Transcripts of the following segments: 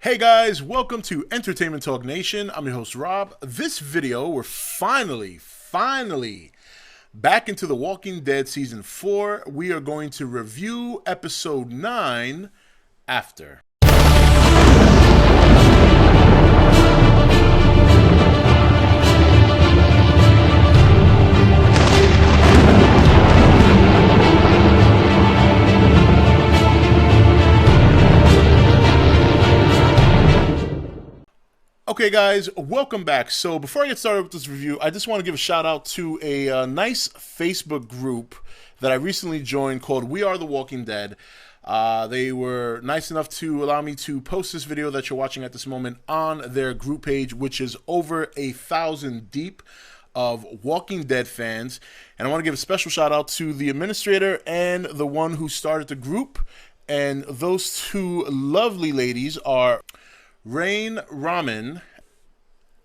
Hey guys, welcome to Entertainment Talk Nation. I'm your host Rob. This video, we're finally back into The Walking Dead Season 4. We are going to review Episode 9, After. Okay guys, welcome back. So before I get started with this review, I just want to give a shout out to a nice Facebook group that I recently joined called We Are the Walking Dead. They were nice enough to allow me to post this video that you're watching at this moment on their group page, which is over 1,000 deep of Walking Dead fans. And I want to give a special shout out to the administrator and the one who started the group. And those two lovely ladies are Rain Ramen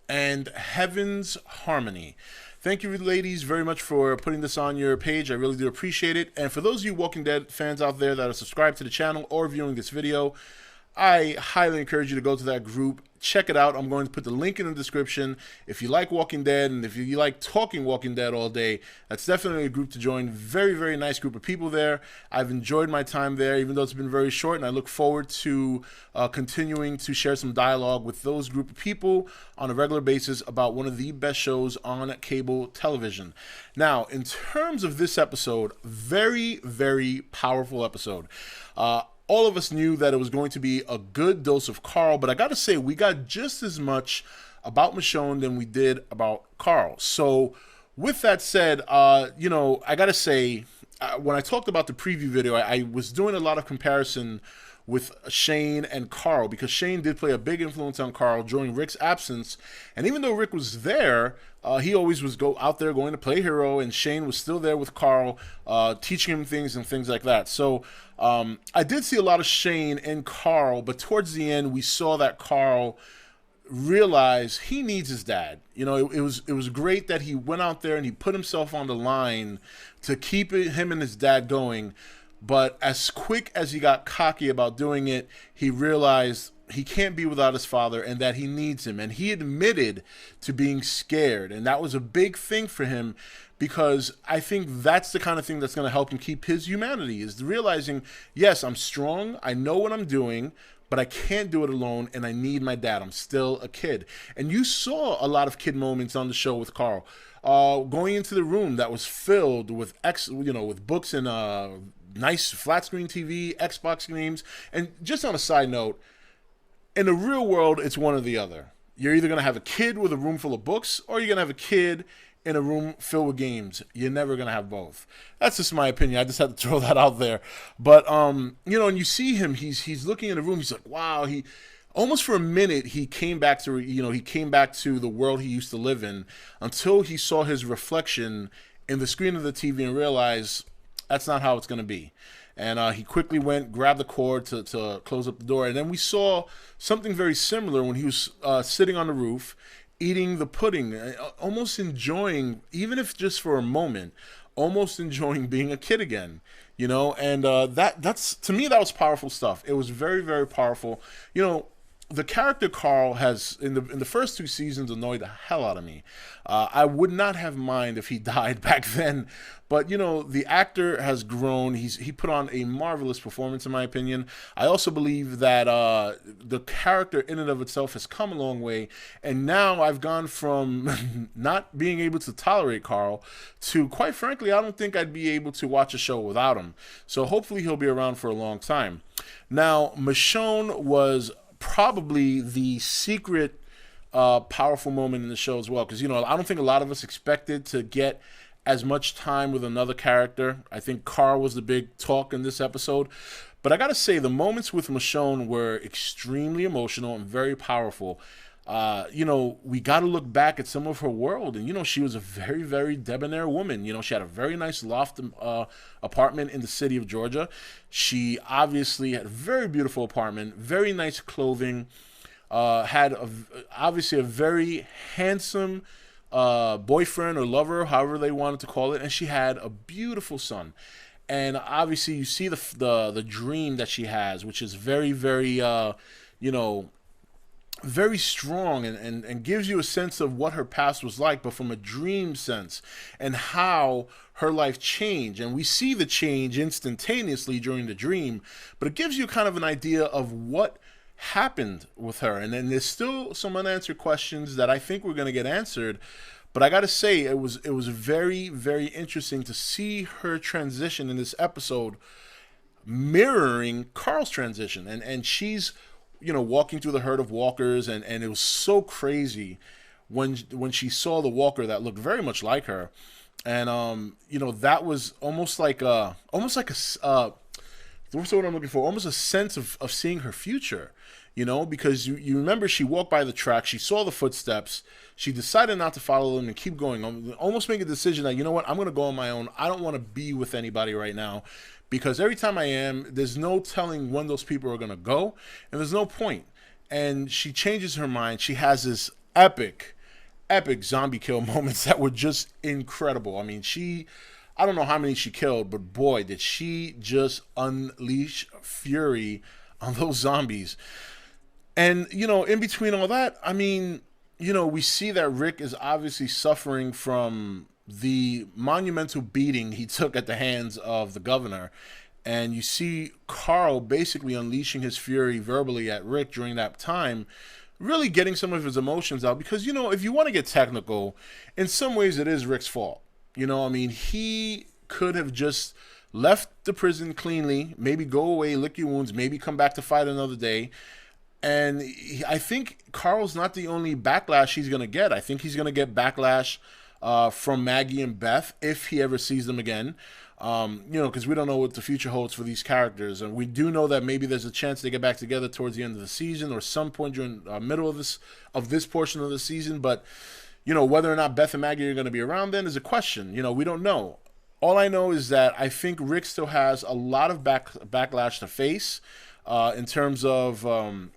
and Heaven's Harmony. Thank you, ladies, very much for putting this on your page. I really do appreciate it. And for those of you Walking Dead fans out there that are subscribed to the channel or viewing this video, I highly encourage you to go to that group. Check it out. I'm going to put the link in the description. If you like Walking Dead and if you like talking Walking Dead all day, that's definitely a group to join. Very, very nice group of people there. I've enjoyed my time there, even though it's been very short, and I look forward to continuing to share some dialogue with those group of people on a regular basis about one of the best shows on cable television. Now, in terms of this episode, very, very powerful episode. All of us knew that it was going to be a good dose of Carl, but I got to say, we got just as much about Michonne than we did about Carl. So with that said, you know, I got to say, when I talked about the preview video, I was doing a lot of comparison with Shane and Carl, because Shane did play a big influence on Carl during Rick's absence. And even though Rick was there, he always was out there going to play hero, and Shane was still there with Carl, teaching him things and things like that. So I did see a lot of Shane and Carl, but towards the end, we saw that Carl realize he needs his dad. You know, it was great that he went out there and he put himself on the line to keep him and his dad going. But as quick as he got cocky about doing it, he realized he can't be without his father and that he needs him. And he admitted to being scared. And that was a big thing for him, because I think that's the kind of thing that's going to help him keep his humanity, is realizing, yes, I'm strong, I know what I'm doing, but I can't do it alone, and I need my dad. I'm still a kid. And you saw a lot of kid moments on the show with Carl. Going into the room that was filled with with books and nice flat screen TV, Xbox games. And just on a side note, in the real world, it's one or the other. You're either going to have a kid with a room full of books, or you're going to have a kid in a room filled with games. You're never going to have both. That's just my opinion. I just had to throw that out there. But, you know, and you see him, he's looking in the room. He's like, wow, almost for a minute, he came back to, he came back to the world he used to live in, until he saw his reflection in the screen of the TV and realized that's not how it's going to be. And he quickly went, grabbed the cord to close up the door. And then we saw something very similar when he was sitting on the roof, eating the pudding, almost enjoying, even if just for a moment, almost enjoying being a kid again. You know, and that's, to me, that was powerful stuff. It was very, very powerful. You know, the character Carl has, in the first 2 seasons, annoyed the hell out of me. I would not have mind if he died back then. But, you know, the actor has grown. He put on a marvelous performance, in my opinion. I also believe that the character in and of itself has come a long way. And now I've gone from not being able to tolerate Carl to, quite frankly, I don't think I'd be able to watch a show without him. So hopefully he'll be around for a long time. Now, Michonne was probably the secret powerful moment in the show as well, because, you know, I don't think a lot of us expected to get as much time with another character. I think Carl was the big talk in this episode, but I gotta say, the moments with Michonne were extremely emotional and very powerful. You know, we got to look back at some of her world, and, you know, she was a very, very debonair woman. You know, she had a very nice loft apartment in the city of Georgia. She obviously had a very beautiful apartment, very nice clothing, had obviously a very handsome boyfriend or lover, however they wanted to call it, and she had a beautiful son. And obviously you see the dream that she has, which is very, very, you know, very strong, and gives you a sense of what her past was like, but from a dream sense, and how her life changed. And we see the change instantaneously during the dream, but it gives you kind of an idea of what happened with her. And then there's still some unanswered questions that I think we're going to get answered. But I got to say, it was very, very interesting to see her transition in this episode, mirroring Carl's transition. And she's, walking through the herd of walkers, and it was so crazy when she saw the walker that looked very much like her. And that was what's the word I'm looking for? Almost a sense of seeing her future, because you remember she walked by the track, she saw the footsteps, she decided not to follow them and keep going, almost make a decision that, I'm going to go on my own. I don't want to be with anybody right now, because every time I am, there's no telling when those people are going to go, and there's no point. And she changes her mind. She has this epic zombie kill moments that were just incredible. I mean, I don't know how many she killed, but boy, did she just unleash fury on those zombies. And, in between all that, I mean, we see that Rick is obviously suffering from the monumental beating he took at the hands of the governor. And you see Carl basically unleashing his fury verbally at Rick during that time, really getting some of his emotions out. Because, if you want to get technical, in some ways it is Rick's fault. I mean, he could have just left the prison cleanly, maybe go away, lick your wounds, maybe come back to fight another day. And I think Carl's not the only backlash he's going to get. I think he's going to get backlash from Maggie and Beth if he ever sees them again. Because we don't know what the future holds for these characters. And we do know that maybe there's a chance they get back together towards the end of the season or some point during middle of this portion of the season. But whether or not Beth and Maggie are going to be around then is a question. We don't know. All I know is that I think Rick still has a lot of backlash to face in terms of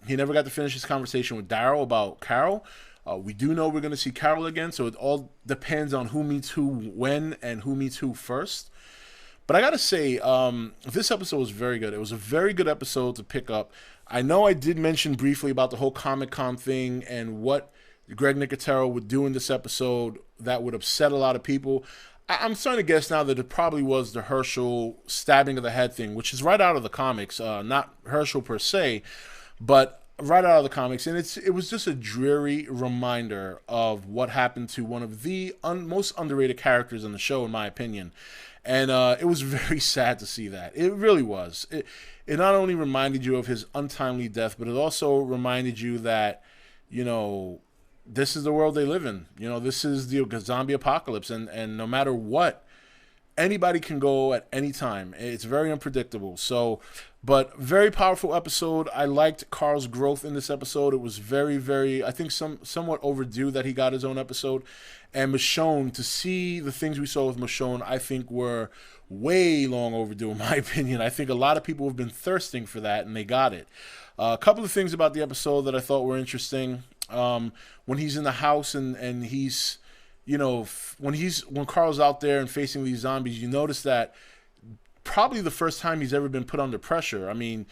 he never got to finish his conversation with Daryl about Carol. We do know we're going to see Carol again, so it all depends on who meets who when and who meets who first. But I got to say, this episode was very good. It was a very good episode to pick up. I know I did mention briefly about the whole Comic-Con thing and what Greg Nicotero would do in this episode that would upset a lot of people. I'm starting to guess now that it probably was the Herschel stabbing of the head thing, which is right out of the comics, not Herschel per se, but right out of the comics. And it was just a dreary reminder of what happened to one of the most underrated characters in the show, in my opinion. And it was very sad to see that. It really was. It not only reminded you of his untimely death, but it also reminded you that, this is the world they live in. This is the zombie apocalypse, and no matter what, anybody can go at any time. It's very unpredictable. So, but very powerful episode. I liked Carl's growth in this episode. It was very, very, I think somewhat overdue that he got his own episode. And Michonne, to see the things we saw with Michonne, I think were way long overdue, in my opinion. I think a lot of people have been thirsting for that, and they got it. A couple of things about the episode that I thought were interesting. When he's in the house and he's, when Carl's out there and facing these zombies, you notice that probably the first time he's ever been put under pressure. I mean,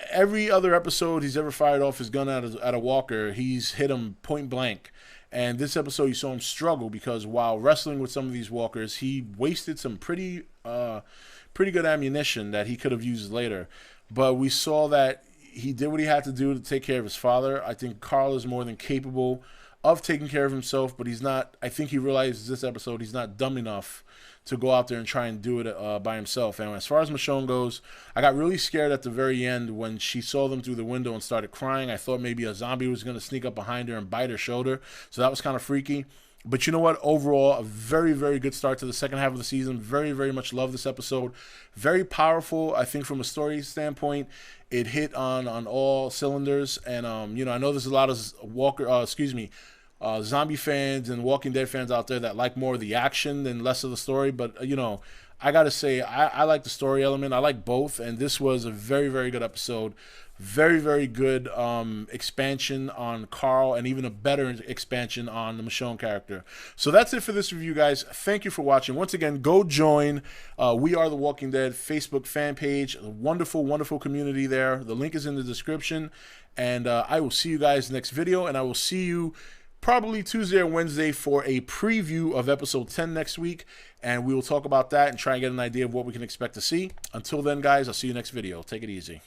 every other episode he's ever fired off his gun at a walker, he's hit him point blank. And this episode, you saw him struggle because while wrestling with some of these walkers, he wasted some pretty good ammunition that he could have used later. But we saw that he did what he had to do to take care of his father. I think Carl is more than capable of taking care of himself, but he's not. I think he realizes this episode he's not dumb enough to go out there and try and do it by himself. And as far as Michonne goes, I got really scared at the very end when she saw them through the window and started crying. I thought maybe a zombie was going to sneak up behind her and bite her shoulder. So that was kind of freaky. But you know what? Overall, a very, very good start to the second half of the season. Very, very much love this episode. Very powerful, I think, from a story standpoint. It hit on all cylinders. And, I know there's a lot of zombie fans and Walking Dead fans out there that like more of the action than less of the story. But, I gotta say, I like the story element. I like both, and this was a very, very good episode. Very, very good expansion on Carl, and even a better expansion on the Michonne character. So that's it for this review, guys. Thank you for watching. Once again, go join We Are the Walking Dead Facebook fan page. A wonderful, wonderful community there. The link is in the description. And I will see you guys next video, and I will see you probably Tuesday or Wednesday for a preview of episode 10 next week, and we will talk about that and try and get an idea of what we can expect to see. Until then, guys, I'll see you next video. Take it easy.